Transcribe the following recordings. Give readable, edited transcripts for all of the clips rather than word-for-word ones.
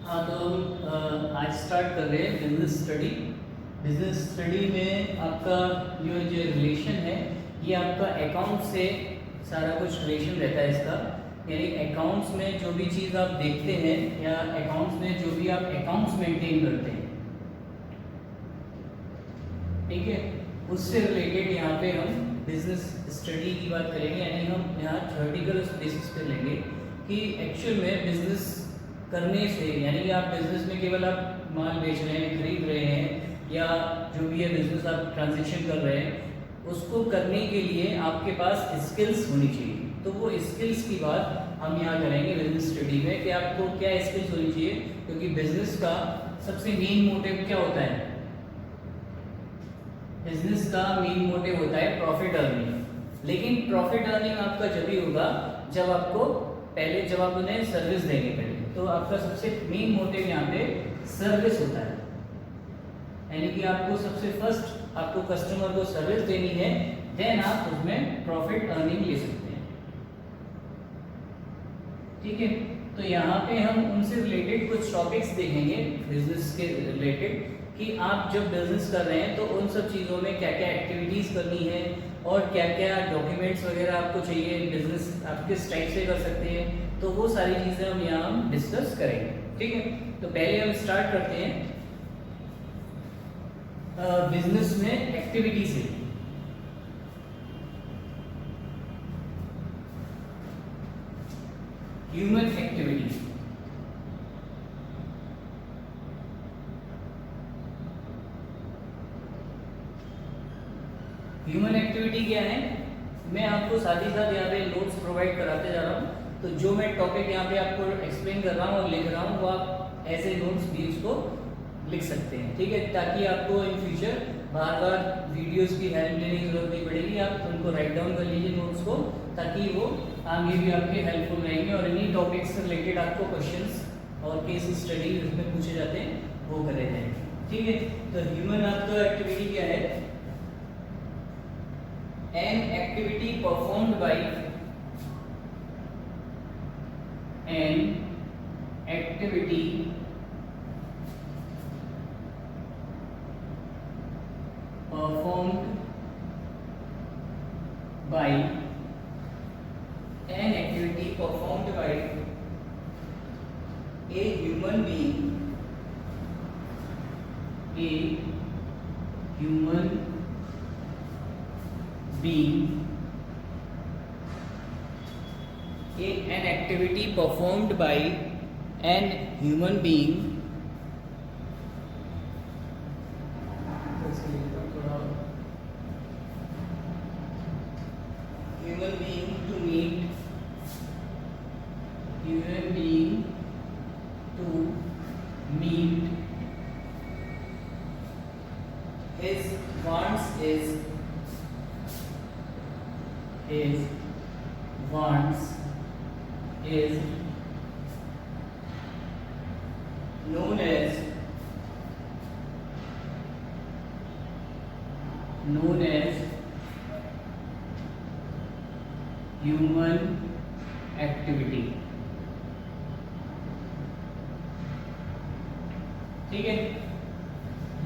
हाँ, तो हम आज स्टार्ट कर रहे हैं बिजनेस स्टडी। बिजनेस स्टडी में आपका जो रिलेशन है, ये आपका अकाउंट से सारा कुछ रिलेशन रहता है इसका। यानी अकाउंट्स में जो भी चीज़ आप देखते हैं या अकाउंट्स में जो भी आप अकाउंट्स मेंटेन करते हैं, ठीक है, उससे रिलेटेड यहाँ पे हम बिजनेस स्टडी की बात करेंगे। यानी हम यहाँ थ्योरेटिकल बेसिस पे लेंगे कि एक्चुअल में बिजनेस करने से, यानी कि आप बिजनेस में केवल आप माल बेच रहे हैं, खरीद रहे हैं, या जो भी है बिजनेस आप ट्रांजेक्शन कर रहे हैं, उसको करने के लिए आपके पास स्किल्स होनी चाहिए। तो वो स्किल्स की बात हम यहाँ करेंगे बिजनेस स्टडी में कि आपको क्या स्किल्स होनी चाहिए, क्योंकि बिजनेस का सबसे मेन मोटिव क्या होता है? बिजनेस का मेन मोटिव होता है प्रॉफिट अर्निंग। लेकिन प्रॉफिट अर्निंग आपका जब ही होगा जब आपको जब आप उन्हें सर्विस देंगे पहले। तो आपका सबसे मेन मोटिव यहाँ पे सर्विस होता है, यानी कि आपको सबसे फर्स्ट आपको कस्टमर को सर्विस देनी है, देन आप उसमें प्रॉफिट अर्निंग ले सकते हैं। ठीक है, तो यहाँ पे हम उनसे रिलेटेड कुछ टॉपिक्स देखेंगे बिजनेस के रिलेटेड कि आप जब बिजनेस कर रहे हैं तो उन सब चीज़ों में क्या क्या एक्टिविटीज़ करनी है और क्या क्या डॉक्यूमेंट्स वगैरह आपको चाहिए, बिजनेस आप किस टाइप से कर सकते हैं, तो वो सारी चीज़ें हम यहाँ डिस्कस करेंगे। ठीक है, तो पहले हम स्टार्ट करते हैं बिजनेस में एक्टिविटी से। Human activity. ह्यूमन एक्टिविटी क्या है, मैं आपको साथ ही साथ यहाँ पे नोट्स प्रोवाइड कराते जा रहा हूँ। तो जो मैं टॉपिक यहाँ पे आपको एक्सप्लेन कर रहा हूँ और लिख रहा हूँ, वो आप ऐसे नोट्स भी इसको लिख सकते हैं। ठीक है, ताकि आपको in future bar bar videos की हेल्प लेने की जरूरत नहीं पड़ेगी। आप उनको राइट डाउन कर लीजिए नोट्स को, ताकि वो आगे भी आपके हेल्पफुल रहेंगे और इन्हीं टॉपिक से रिलेटेड आपको क्वेश्चंस और केस स्टडी जिसमें पूछे जाते हैं वो करे जाएंगे। ठीक है, तो ह्यूमन आपका एक्टिविटी क्या है? An activity performed by a human being an activity performed by an human being to meet his wants is known as human activity। ठीक है,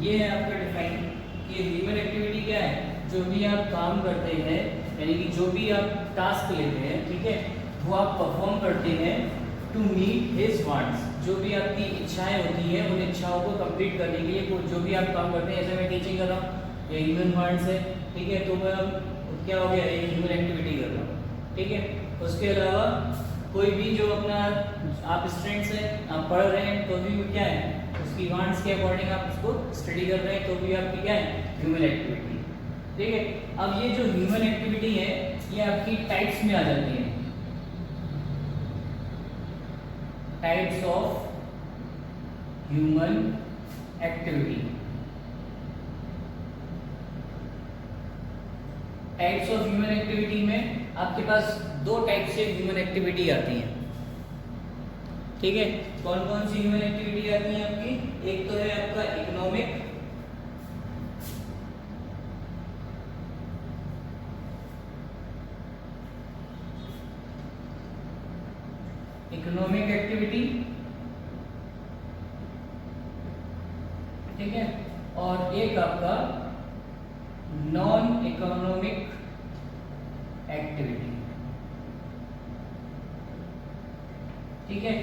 ये है आपका डिफाइन कि ह्यूमन एक्टिविटी क्या है। जो भी आप काम करते हैं, यानी कि जो भी आप टास्क लेते हैं, ठीक है, वो आप परफॉर्म करते हैं टू मीट हिज वांट्स। जो भी आपकी इच्छाएं होती हैं, उन इच्छाओं को कंप्लीट करने के लिए जो भी आप काम करते हैं, जैसे मैं टीचिंग कर रहा हूँ, ये ह्यूमन वांट्स है। ठीक है, तो मैं क्या हो गया, एक ह्यूमन एक्टिविटी कर रहा हूँ। ठीक है, उसके अलावा कोई भी जो अपना आप स्टूडेंट्स हैं, आप पढ़ रहे हैं, तो भी क्या है, उसकी वांट्स के अकॉर्डिंग आप उसको स्टडी कर रहे हैं, तो भी आपकी क्या है, ह्यूमन एक्टिविटी। ठीक है, अब ये जो ह्यूमन एक्टिविटी है, ये आपकी टाइप्स में आ जाती है। Types of human activity. Types of human activity में आपके पास दो टाइप से ह्यूमन एक्टिविटी आती है। ठीक है, कौन कौन सी ह्यूमन एक्टिविटी आती है आपकी? एक तो है आपका इकोनॉमिक, एक्टिविटी। ठीक है, और एक आपका नॉन इकोनॉमिक एक्टिविटी। ठीक है,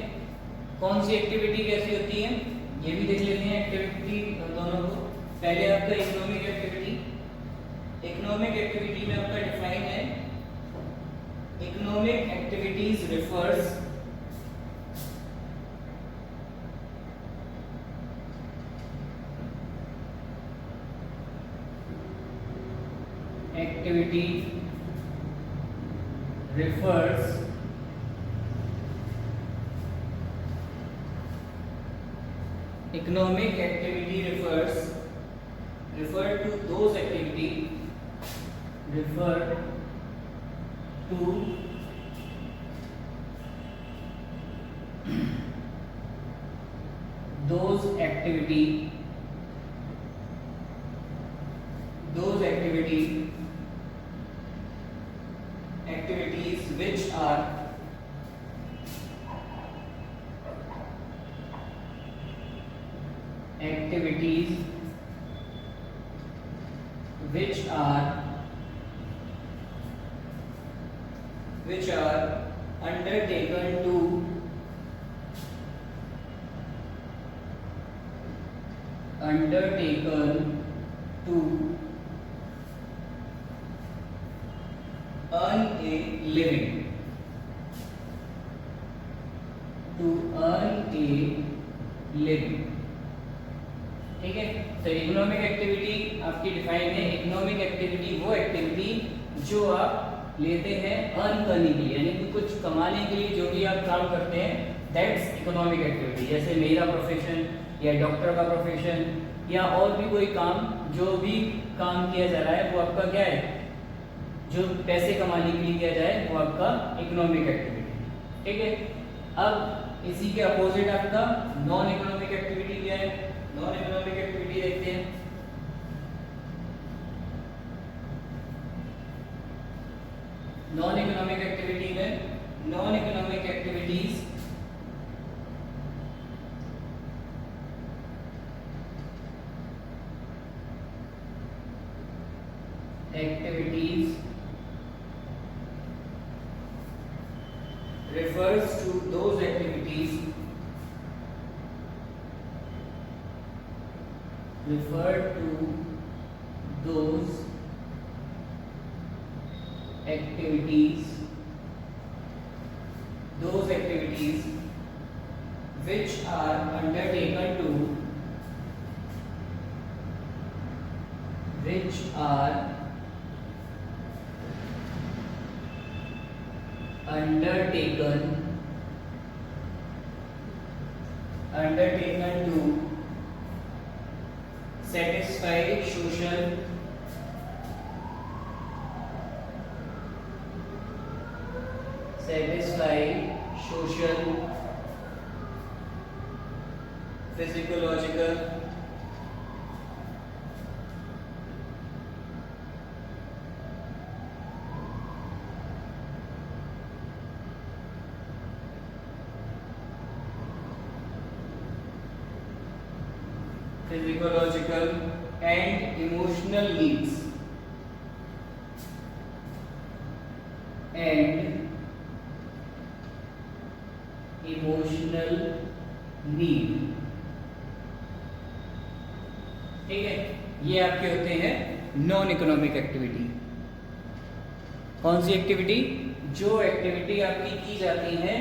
कौन सी एक्टिविटी कैसी होती है ये भी देख लेते हैं एक्टिविटी दोनों को। पहले आपका इकोनॉमिक एक्टिविटी, इकोनॉमिक एक्टिविटी में आपका डिफाइन है, economic activities refers activity refers economic activity refer to those activity refer to those activity activities which are undertaken to earn a living, ठीक है। तो इकोनॉमिक एक्टिविटी आपकी डिफाइन है, economic activity वो activity जो आप लेते हैं अर्न करने के लिए, यानी कि कुछ कमाने के लिए जो भी आप काम करते हैं, दैट्स इकोनॉमिक एक्टिविटी। जैसे मेरा प्रोफेशन या डॉक्टर का प्रोफेशन या और भी कोई काम, जो भी काम किया जा रहा है वो आपका क्या है, जो पैसे कमाने के लिए किया जाए वो आपका इकोनॉमिक एक्टिविटी। ठीक है, अब इसी के अपोजिट आपका नॉन इकोनॉमिक एक्टिविटी क्या है। नॉन इकोनॉमिक एक्टिविटी देखते हैं। नॉन इकोनॉमिक एक्टिविटी में non economic activities refers to those activities which are undertaken to satisfy social, physiological, and emotional needs, ठीक है। ये आपके होते हैं नॉन इकोनॉमिक एक्टिविटी। कौन सी एक्टिविटी? जो एक्टिविटी आपकी की जाती है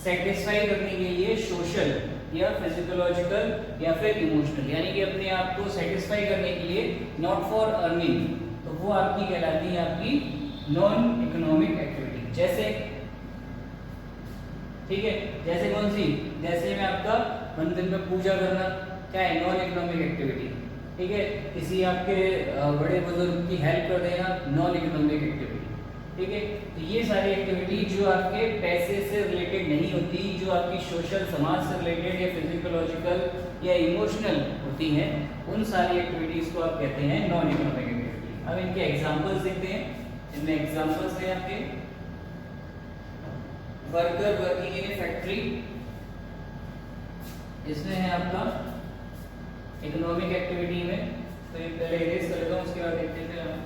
सेटिस्फाई करने के लिए सोशल या फिजियोलॉजिकल या फिर इमोशनल, यानी कि अपने आप को सेटिस्फाई करने के लिए, नॉट फॉर अर्निंग, तो वो आपकी कहलाती है आपकी नॉन इकोनॉमिक एक्टिविटी। जैसे, ठीक है, जैसे कौन सी? जैसे में आपका मंदिर में पूजा करना क्या है? Non economic activity. ठीक है, किसी आपके बड़े बुजुर्ग की हेल्प कर देना, नॉन इकोनॉमिक एक्टिविटी। ठीक है, तो ये सारी एक्टिविटी जो आपके पैसे से रिलेटेड नहीं होती, जो आपकी सोशल, समाज से रिलेटेड या फिजियोलॉजिकल या इमोशनल होती हैं, उन सारी एक्टिविटीज को आप कहते हैं नॉन इकोनॉमिक एक्टिविटी। अब इनके एग्जांपल्स देखते हैं। इनमें एग्जांपल्स हैं आपके worker working in A factory, इसमें है आपका इकोनॉमिक एक्टिविटी में, तो ये पहले इरेज कर लेता हूँ, उसके बाद देखते हैं हम।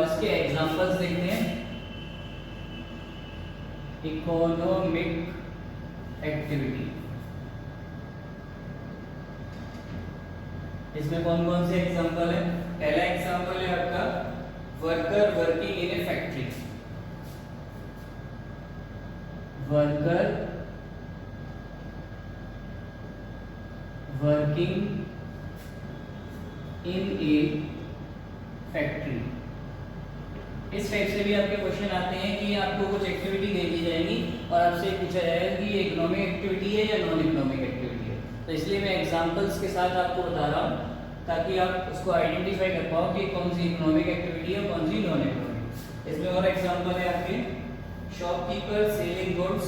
इसके एग्जांपल्स देखते हैं। इकोनॉमिक एक्टिविटी, इसमें कौन कौन से एग्जांपल है? पहला एग्जांपल है आपका worker working in A factory. Worker working in A factory. इस टाइप से भी आपके क्वेश्चन आते हैं कि आपको कुछ एक्टिविटी दे दी जाएगी और आपसे पूछा जाएगा कि ये इकोनॉमिक एक्टिविटी है या नॉन इकोनॉमिक एक्टिविटी है। तो इसलिए मैं एग्जांपल्स के साथ आपको बता रहा हूँ ताकि आप उसको आइडेंटिफाई कर पाओ कि कौन सी इकोनॉमिक एक्टिविटी है, कौन सी नॉन इकोनॉमिक। इसमें और एग्जांपल है आपके shopkeeper selling goods,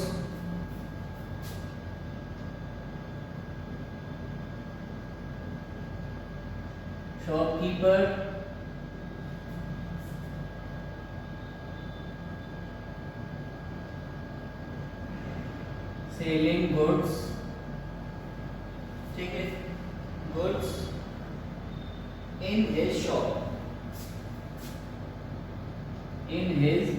shopkeeper selling goods, ठीक है, goods in his shop, in his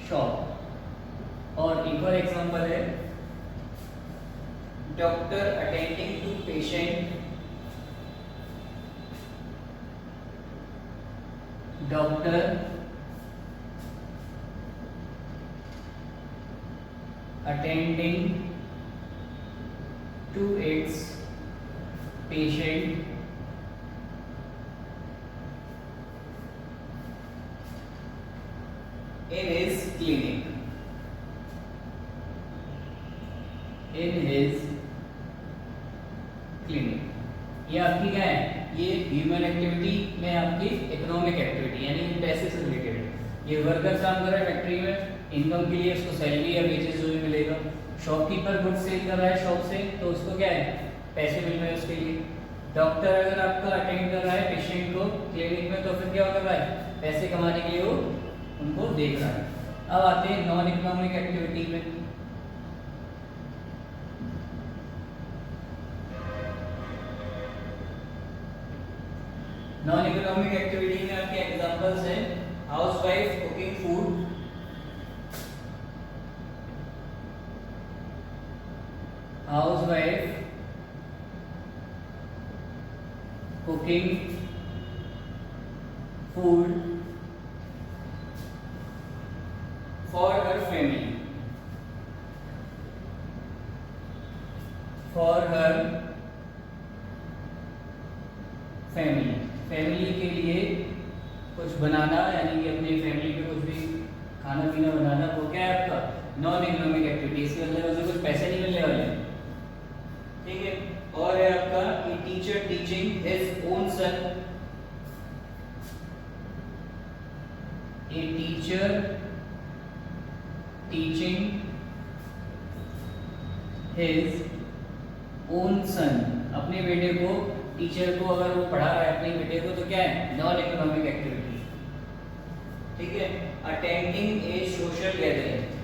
shop. और एक और एग्जांपल है doctor attending to patient, doctor attending to its patient in his clinic, in his clinic। ये आपकी क्या है? ये ह्यूमन एक्टिविटी में आपकी इकोनॉमिक एक्टिविटी यानी पैसे से रिलेटेड है। ये वर्कर काम कर रहा है फैक्ट्री में, इनकम के लिए उसको सैलरी या वेजेस जो भी मिलेगा। शॉपकीपर गुड्स सेल कर रहा है शॉप से, तो उसको क्या है? पैसे मिल रहे हैं उसके लिए। डॉक्टर अगर आपका अटेंड कर रहा है पेशेंट को क्लिनिक में, तो फिर क्या कर रहा है? पैसे कमाने के लिए वो उनको देख रहा है। अब आते हैं नॉन इकोनॉमिक एक्टिविटी में। नॉन इकोनॉमिक एक्टिविटी में आपके एग्जांपल्स हैं housewife cooking food, housewife cooking food for her family, for her family, family के लिए कुछ बनाना यानी कि अपनी फैमिली पे कुछ भी खाना पीना बनाना, वो क्या है आपका? Non economic activity. इसके अंदर मुझे कुछ पैसे नहीं मिलने वाले, ठीक है। और है आपका teacher teaching his own son, a teacher teaching his own son, अपने बेटे को, टीचर को अगर वो पढ़ा रहा है अपने बेटे को, तो क्या है? नॉन इकोनॉमिक एक्टिविटी, ठीक है। अटेंडिंग ए सोशल गैदरिंग,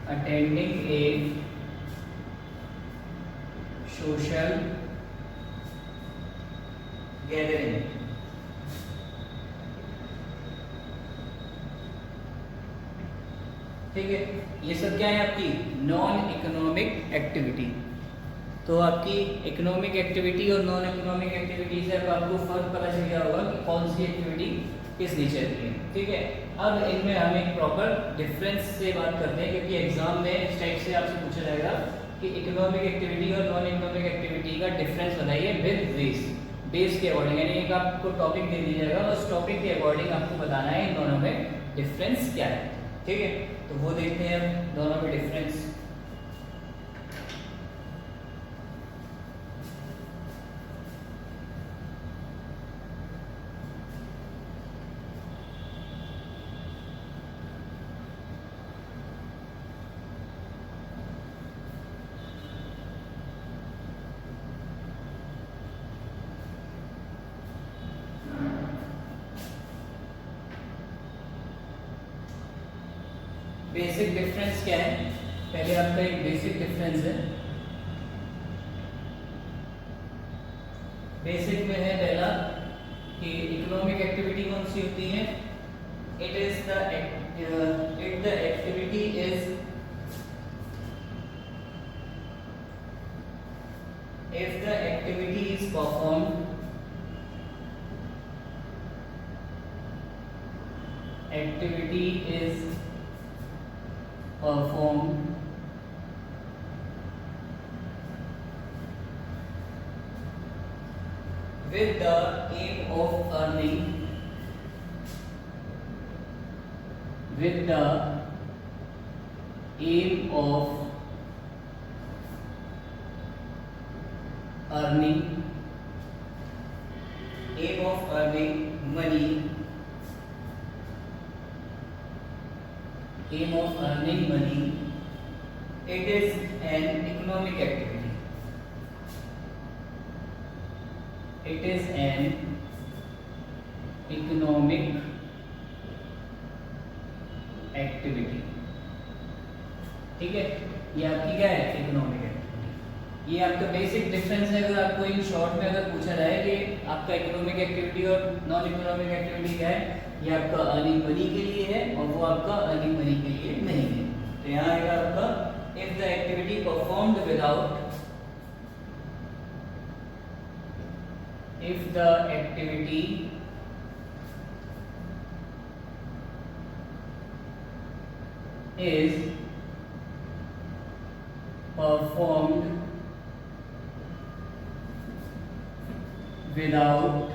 अटेंडिंग ए सोशल गैदरिंग, ठीक है। ये सब क्या है? आपकी नॉन इकोनॉमिक एक्टिविटी। तो आपकी इकोनॉमिक एक्टिविटी और नॉन इकोनॉमिक एक्टिविटी से अब आपको फर्क पता चल गया होगा कि कौन सी एक्टिविटी किस नेचर की है, ठीक है। अब इनमें हम एक प्रॉपर डिफरेंस से बात करते हैं, क्योंकि एग्जाम में इस टाइप से आपसे पूछा जाएगा कि इकोनॉमिक एक्टिविटी और नॉन इकोनॉमिक एक्टिविटी का डिफरेंस बताइए विद बेस, बेस के अकॉर्डिंग, यानी एक आपको टॉपिक दे दिया जाएगा, उस टॉपिक के अकॉर्डिंग आपको बताना है इन दोनों में डिफरेंस क्या है, ठीक है। तो वो देखते हैं अब दोनों में डिफरेंस। बेसिक डिफरेंस क्या है, पहले आपका एक बेसिक डिफरेंस है। बेसिक में है पहला कि इकोनॉमिक एक्टिविटी कौन सी होती है, it is the if the activity is if the activity is performed with the aim of earning money, it is an economic activity. It is an economic activity. ठीक है, ये आपकी क्या है, इकोनॉमिक एक्टिविटी। ये आपका बेसिक डिफरेंस है। अगर आपको इन शॉर्ट में अगर पूछा जाए कि आपका इकोनॉमिक एक्टिविटी और नॉन इकोनॉमिक एक्टिविटी क्या है, ये आपका अर्निंग मनी के लिए है और वो आपका अर्निंग मनी के लिए नहीं है। तो यहाँ आएगा आपका if the activity performed without if the activity is performed without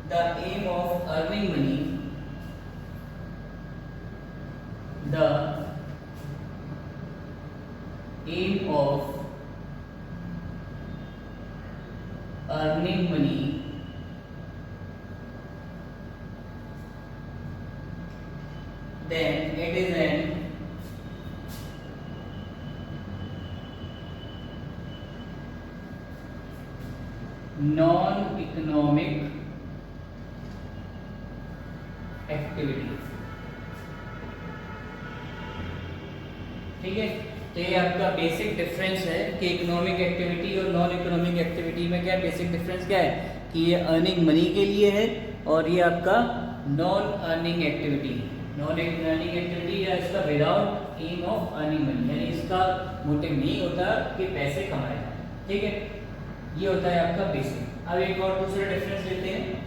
the aim of earning money, the aim of earning money, then it is an non-economic activity। ठीक है, तो ये आपका बेसिक डिफरेंस है कि इकोनॉमिक एक्टिविटी और non economic activity में क्या बेसिक डिफरेंस क्या है कि ये अर्निंग मनी के लिए है और ये आपका नॉन अर्निंग एक्टिविटी है। नॉन अर्निंग एक्टिविटी या इसका without aim of earning money, यानी इसका मोटिव नहीं होता कि पैसे कमाए जाए। ठीक है, ये होता है आपका बेसिक। अब एक और दूसरा डिफरेंस लेते हैं।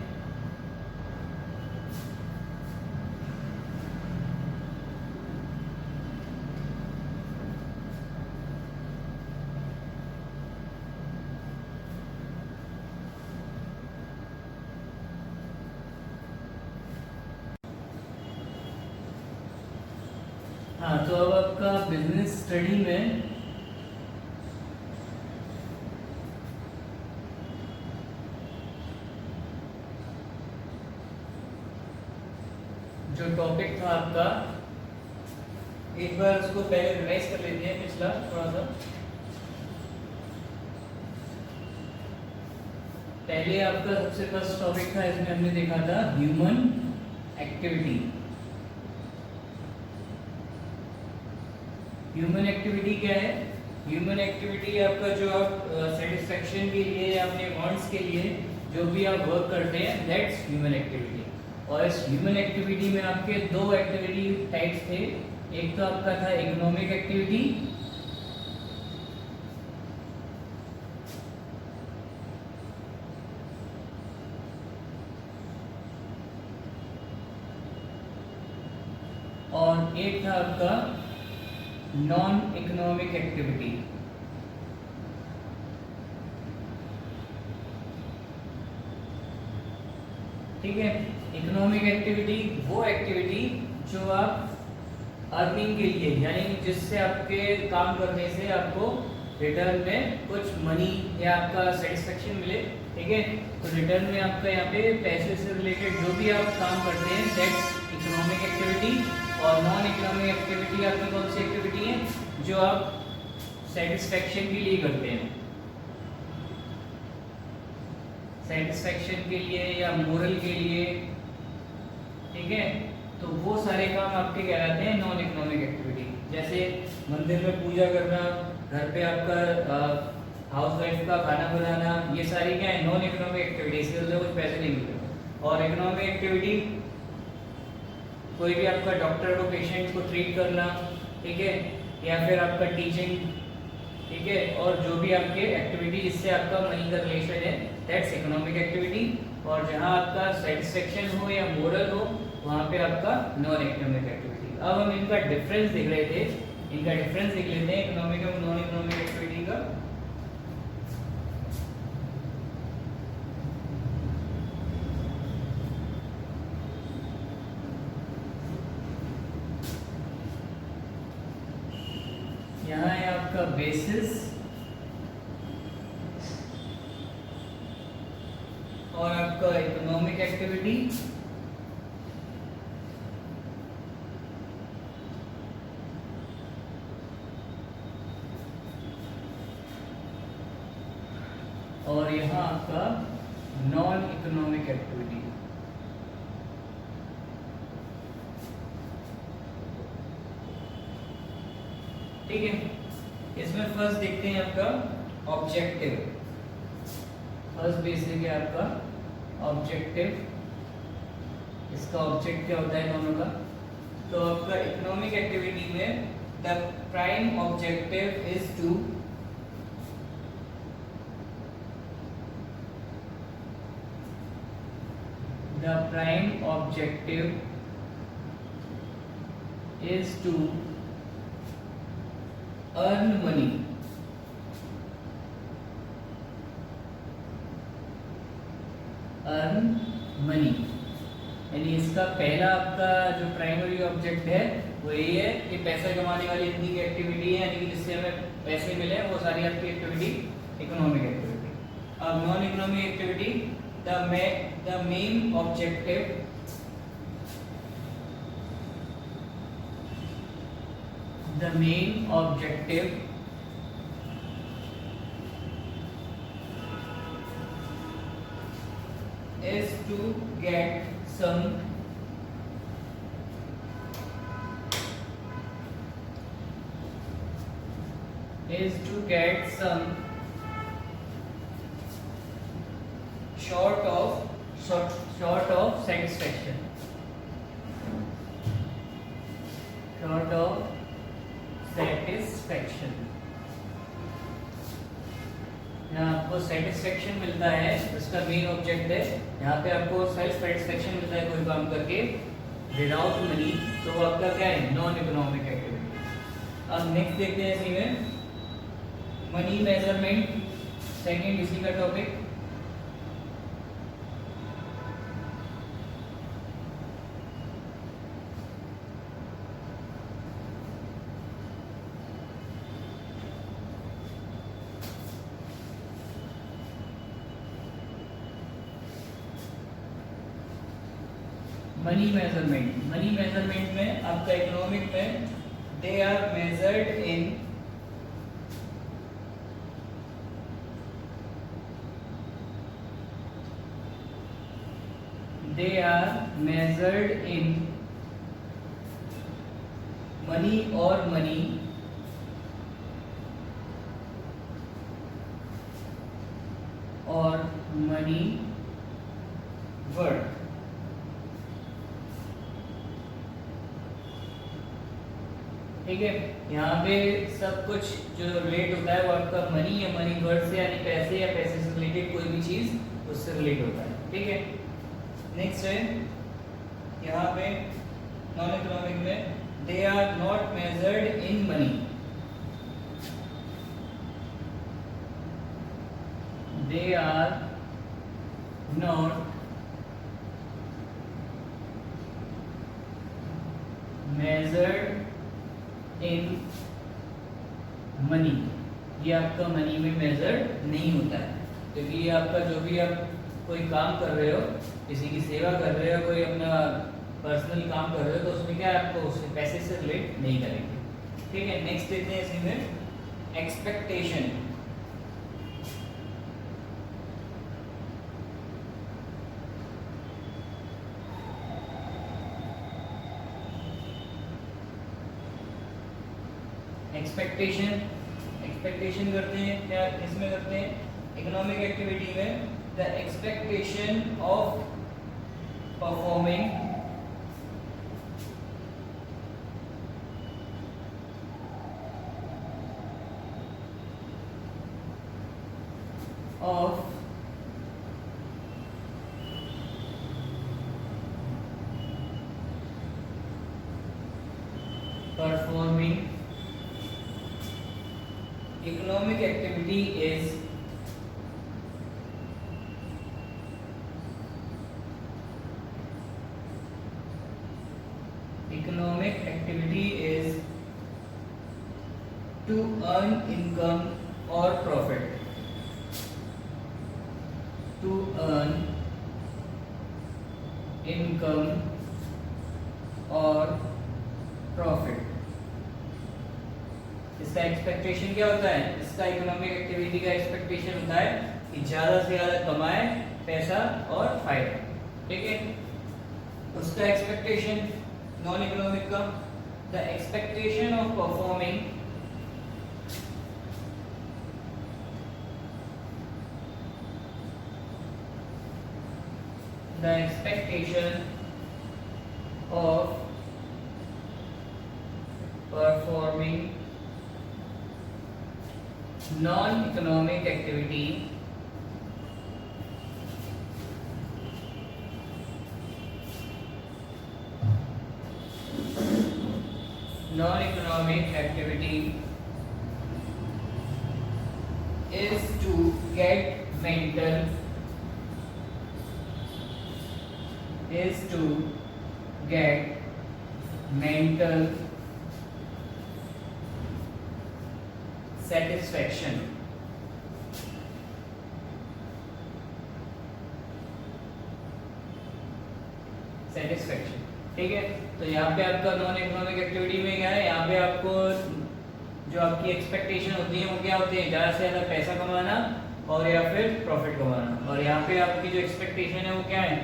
हाँ, तो अब आपका बिजनेस स्टडी में जो टॉपिक था आपका, एक बार उसको पहले रिवाइज कर लेते हैं पिछला थोड़ा सा। पहले आपका सबसे फर्स्ट टॉपिक था, इसमें हमने देखा था ह्यूमन एक्टिविटी। ह्यूमन एक्टिविटी क्या है? ह्यूमन एक्टिविटी आपका जो आप सेटिस्फेक्शन के लिए या अपने वांट्स के लिए जो भी आप वर्क करते हैं, दैट्स ह्यूमन एक्टिविटी। और इस ह्यूमन एक्टिविटी में आपके दो एक्टिविटी टाइप्स थे। एक तो आपका था इकोनॉमिक एक्टिविटी, और एक था आपका नॉन इकोनॉमिक एक्टिविटी। ठीक है, इकोनॉमिक एक्टिविटी वो एक्टिविटी जो आप अर्निंग के लिए, यानी जिससे आपके काम करने से आपको रिटर्न में कुछ मनी या आपका सेटिस्फेक्शन मिले। ठीक है, तो रिटर्न में आपका यहाँ पे पैसे से रिलेटेड जो भी आप काम करते हैं, दैट्स इकोनॉमिक एक्टिविटी। और नॉन इकोनॉमिक एक्टिविटी आपकी कौन सी एक्टिविटी है? जो आप सेटिस्फेक्शन के लिए करते हैं, सेटिस्फेक्शन के लिए या मोरल के लिए, ठीक है। तो वो सारे काम आपके कहलाते हैं नॉन इकोनॉमिक एक्टिविटी। जैसे मंदिर में पूजा करना, घर पे आपका हाउस वाइफ का खाना बनाना, ये सारी क्या है, नॉन इकोनॉमिक एक्टिविटी, इसके लिए कुछ पैसे नहीं मिलते। और इकोनॉमिक एक्टिविटी कोई भी आपका डॉक्टर को पेशेंट को ट्रीट करना, ठीक है, या फिर आपका टीचिंग, ठीक है, और जो भी आपके एक्टिविटी जिससे आपका मनी का रिलेशन है, दैट्स इकोनॉमिक एक्टिविटी। और जहाँ आपका सेटिस्फेक्शन हो या मोरल हो, वहाँ पे आपका नॉन इकोनॉमिक एक्टिविटी। अब हम इनका डिफरेंस देख रहे थे, इनका डिफरेंस देख लेते हैं इकोनॉमिक और नॉन इकोनॉमिक एक्टिविटी का। यहाँ है आपका बेसिस और आपका इकोनॉमिक एक्टिविटी, और यहाँ आपका नॉन इकोनॉमिक एक्टिविटी। ठीक है, इसमें फर्स्ट देखते हैं आपका ऑब्जेक्टिव। फर्स्ट बेसिक है आपका ऑब्जेक्टिव। इसका ऑब्जेक्ट क्या होता है दोनों का? तो आपका इकोनॉमिक एक्टिविटी में the prime objective is to the prime objective is to earn money, यानी इसका पहला आपका जो प्राइमरी ऑब्जेक्ट है वो यही है कि पैसा कमाने वाली इतनी की एक्टिविटी है, यानी कि जिससे हमें पैसे मिले, वो सारी आपकी एक्टिविटी इकोनॉमिक एक्टिविटी। अब non economic activity, the main objective is to get some short of satisfaction, यहाँ आपको सेटिस्फेक्शन मिलता है, उसका मेन ऑब्जेक्ट है। यहाँ पे आपको सेल्फ सेटिस्फेक्शन मिलता है कोई काम करके विदाउट मनी, तो वो आपका क्या है, नॉन इकोनॉमिक एक्टिविटी। अब नेक्स्ट देखते हैं इसी में मनी मेजरमेंट, सेकंड इसी का टॉपिक। मनी मेजरमेंट में आपका इकोनॉमिक में they are measured in money और मनी और मनी वर्थ। ठीक है, यहाँ पे सब कुछ जो रिलेट होता है वो आपका मनी या मनी वर्ड से, यानी पैसे या पैसे से रिलेटेड कोई भी चीज उससे रिलेट होता है। ठीक है, नेक्स्ट है यहाँ पे नॉन इकोनॉमिक में they are not measured in money, they are not measured in money, ये आपका मनी में मेजर नहीं होता है, क्योंकि ये आपका जो भी आप कोई काम कर रहे हो, किसी की सेवा कर रहे हो, कोई अपना पर्सनल काम कर रहे हो, तो उसमें क्या है, आपको उसके पैसे से रिलेट नहीं करेंगे। ठीक है, नेक्स्ट देखते हैं इसी में एक्सपेक्टेशन। एक्सपेक्टेशन करते हैं क्या इसमें करते हैं इकोनॉमिक एक्टिविटी में the expectation of performing of performing economic activity is to earn income or profit. To earn income or profit. इसका एक्सपेक्टेशन क्या होता है? इसका इकोनॉमिक एक्टिविटी का एक्सपेक्टेशन होता है कि ज्यादा से ज्यादा कमाए पैसा और फायदा, ठीक है। उसका एक्सपेक्टेशन नॉन इकोनॉमिक का the expectation of performing the expectation of performing non-economic activity is to get mental satisfaction. ठीक है। तो यहाँ पे आपका नॉन इकोनॉमिक एक्टिविटी में क्या है, यहाँ पे आपको जो आपकी एक्सपेक्टेशन होती है वो क्या होती है, ज़्यादा से ज़्यादा पैसा कमाना और या फिर प्रॉफिट कमाना। और यहाँ पे आपकी जो एक्सपेक्टेशन है वो क्या है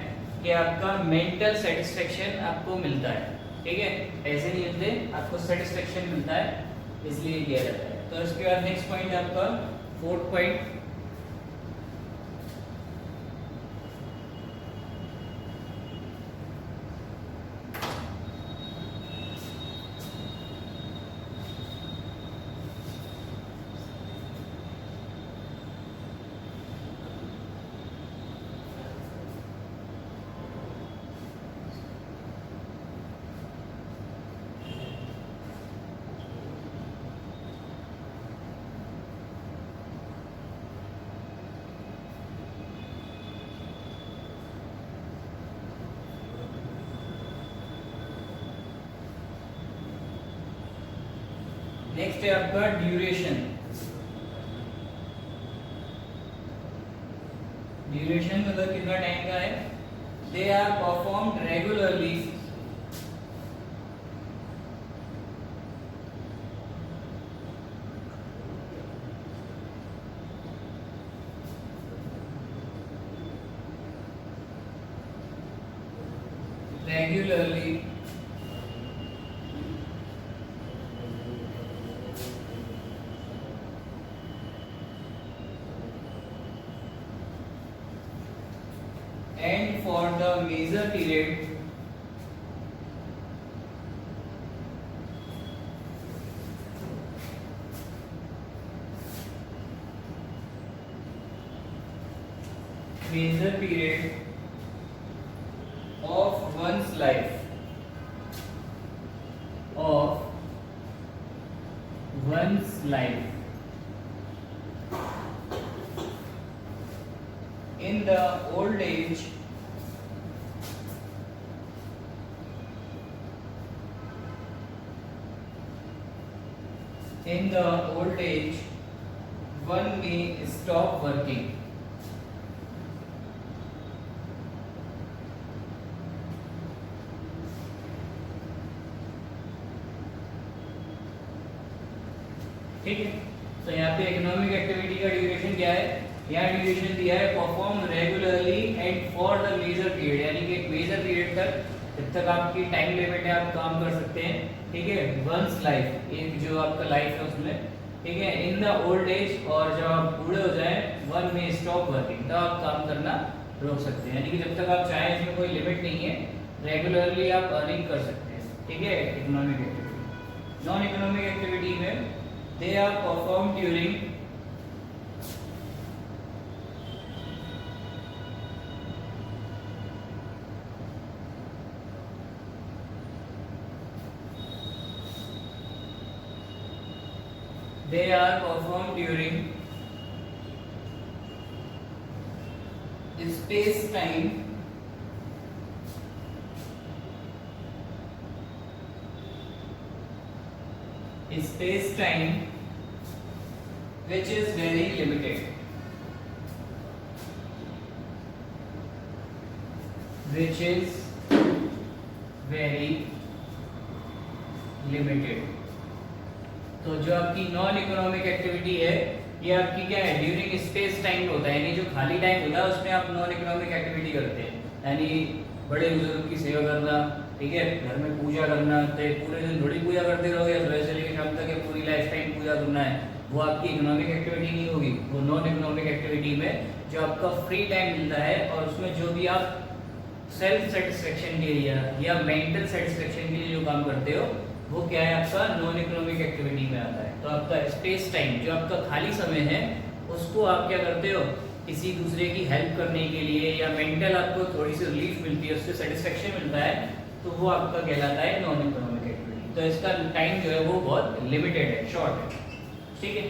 कि आपका मेंटल सेटिस्फेक्शन आपको मिलता है, ठीक है। पैसे नहीं मिलते, आपको सेटिस्फेक्शन मिलता है, इसलिए किया जाता है। तो इसके बाद नेक्स्ट पॉइंट है आपका फोर्थ पॉइंट, नेक्स्ट है आपका ड्यूरेशन। ड्यूरेशन मतलब कितना टाइम का है। They are performed regularly and for the major period of one's life in the old age one may stop working. ठीक है। तो यहाँ पे इकोनॉमिक एक्टिविटी का ड्यूरेशन क्या है, यहाँ ड्यूरेशन दिया है perform regularly and for the major period, यानी कि एक मेजर पीरियड तक जब तक आपकी टाइम लिमिट है आप काम कर सकते हैं, ठीक है। वंस लाइफ, एक जो आपका लाइफ है उसमें, ठीक है। इन द ओल्ड एज, और जब आप बूढ़े हो जाए, वन में स्टॉप वर्किंग, तब आप काम करना रोक सकते हैं। यानी कि जब तक आप चाहें, इसमें कोई लिमिट नहीं है, रेगुलरली आप अर्निंग कर सकते हैं, ठीक है। Economic activity, non economic activity में they are perform during space time which is very limited, which is very limited। तो जो आपकी नॉन इकोनॉमिक एक्टिविटी है, ये आपकी क्या है, ड्यूरिंग स्पेस टाइम होता है, यानी जो खाली टाइम होता है उसमें आप नॉन इकोनॉमिक एक्टिविटी करते हैं। यानी बड़े बुजुर्ग की सेवा करना, ठीक है, घर में पूजा करना, तो पूरे दिन थोड़ी पूजा करते रहोगे, सुबह से लेकर शाम तक पूरी लाइफ टाइम पूजा करना है, वो आपकी इकोनॉमिक एक्टिविटी नहीं होगी। वो नॉन इकोनॉमिक एक्टिविटी में जो आपका फ्री टाइम मिलता है और उसमें जो भी आप सेल्फ सेटिस्फेक्शन के लिए या मेंटल सेटिस्फेक्शन के लिए जो काम करते हो, वो क्या है, आपका नॉन इकोनॉमिक एक्टिविटी में आता है। तो आपका स्पेस टाइम, जो आपका खाली समय है, उसको आप क्या करते हो, किसी दूसरे की हेल्प करने के लिए, या मेंटल आपको थोड़ी सी रिलीफ मिलती है, उससे सेटिस्फेक्शन मिलता है, तो वो आपका कहलाता है नॉन इकोनॉमिक एक्टिविटी। तो इसका टाइम जो है वो बहुत लिमिटेड है, शॉर्ट है, ठीक है।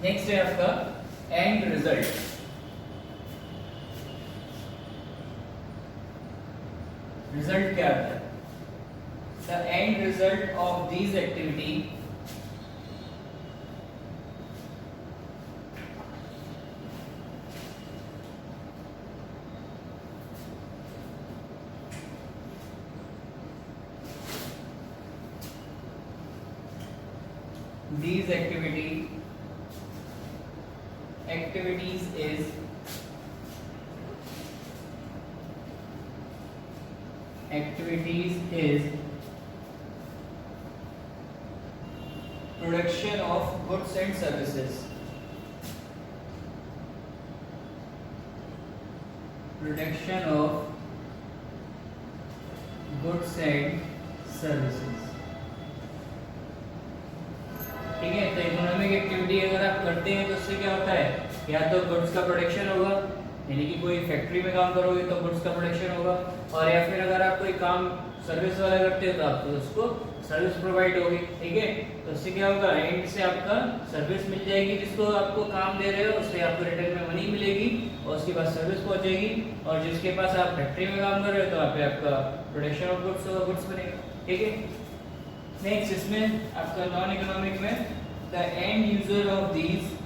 नेक्स्ट है आपका एंड रिजल्ट। रिजल्ट क्या आता है? The end result of these activity these activities is production of goods and services, production of goods and services, ठीक है। तो इकोनॉमिक एक्टिविटी अगर आप करते हैं तो उससे क्या होता है, या तो गुड्स का प्रोडक्शन होगा, यानी कि कोई फैक्ट्री में काम करोगे तो गुड्स का प्रोडक्शन होगा, और या फिर अगर आप कोई काम सर्विस वाला करते हो तो आपको उसको सर्विस प्रोवाइड होगी, ठीक है। तो उससे क्या होगा, एंड से आपका सर्विस मिल जाएगी, जिसको आपको काम दे रहे हो उससे आपको रिटर्न में मनी मिलेगी, और उसके बाद सर्विस पहुंचेगी, और जिसके पास आप फैक्ट्री में काम कर रहे हो तो वहाँ पे आपका प्रोडक्शन ऑफ गुड्स होगा, गुड्स बनेगा, ठीक है। नेक्स्ट इसमें आपका नॉन इकोनॉमिक में the end user of these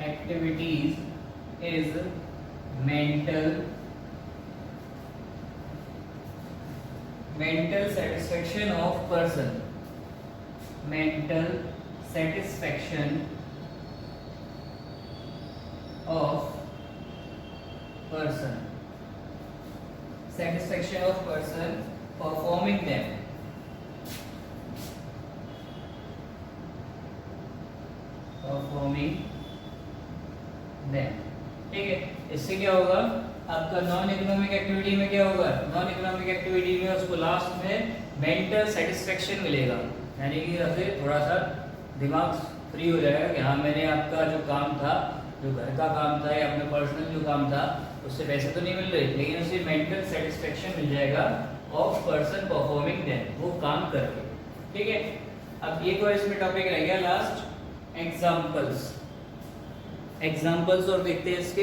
activities is mental satisfaction of person, mental satisfaction of person, satisfaction of person performing them, ठीक है। इससे क्या होगा, आपका नॉन इकोनॉमिक एक्टिविटी में क्या होगा, नॉन इकोनॉमिक एक्टिविटी में उसको लास्ट में मेंटल सेटिस्फेक्शन मिलेगा, यानी कि ऐसे थोड़ा सा दिमाग फ्री हो जाएगा कि हाँ मैंने आपका जो काम था, जो घर का काम था या अपने पर्सनल जो काम था, उससे पैसे तो नहीं मिल रहे, लेकिन उसे मेंटल सेटिस्फेक्शन मिल जाएगा ऑफ पर्सन परफॉर्मिंग देम, वो काम करके, ठीक है। अब एक और इसमें टॉपिक रह गया लास्ट, एग्जाम्पल्स और देखते हैं इसके।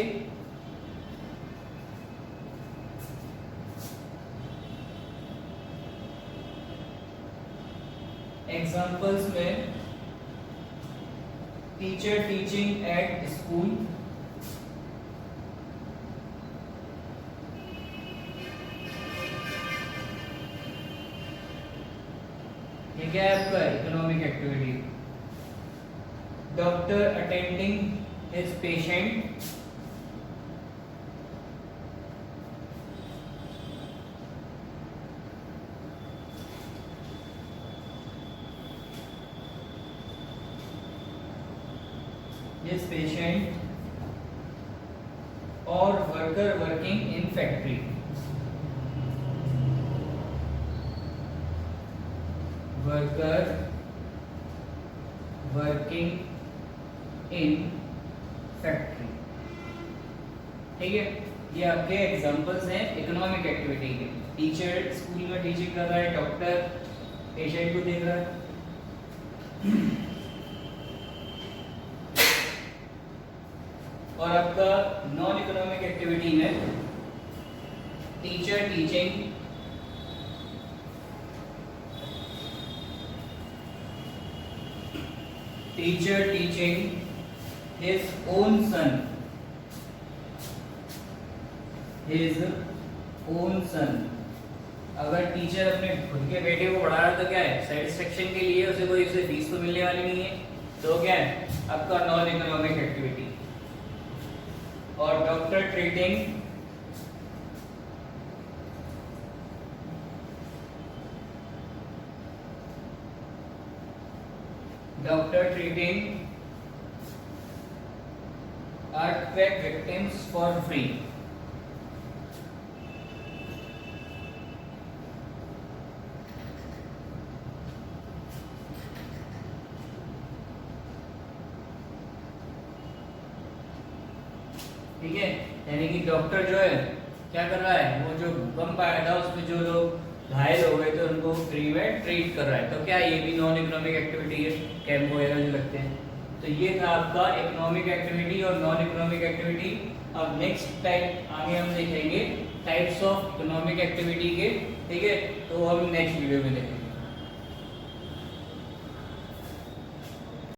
एग्जाम्पल्स में टीचर टीचिंग एट स्कूल, ये क्या है आपका economic activity. Doctor attending his patient, his patient or worker working in factory, worker working in factory। ठीक है, ये आपके एग्जांपल्स हैं इकोनॉमिक एक्टिविटी के। टीचर स्कूल में टीचिंग कर रहा है, डॉक्टर पेशेंट को देख रहा है। और आपका नॉन इकोनॉमिक एक्टिविटी में teacher teaching, teacher teaching his own son, his own son. अगर टीचर अपने खुद के बेटे को पढ़ा रहा है तो क्या है, सेटिस्फेक्शन के लिए, उसे कोई उसे फीस तो मिलने वाली नहीं है, तो क्या है आपका नॉन इकोनॉमिक एक्टिविटी। और doctor treating, doctor treating earthquake victims for free. ठीक है, यानी कि डॉक्टर जो है क्या कर रहा है, वो जो भूकंप आया था उसमें जो लोग घायल हो गए थे उनको फ्री में ट्रीट कर रहा है। तो क्या ये भी नॉन इकोनॉमिक एक्टिविटी है, कैंप वगैरह जो लगते हैं। तो ये था आपका इकोनॉमिक एक्टिविटी और नॉन इकोनॉमिक एक्टिविटी। अब नेक्स्ट टाइप आगे हम देखेंगे टाइप्स ऑफ इकोनॉमिक एक्टिविटी के। ठीक है, तो हम नेक्स्ट वीडियो में देखेंगे।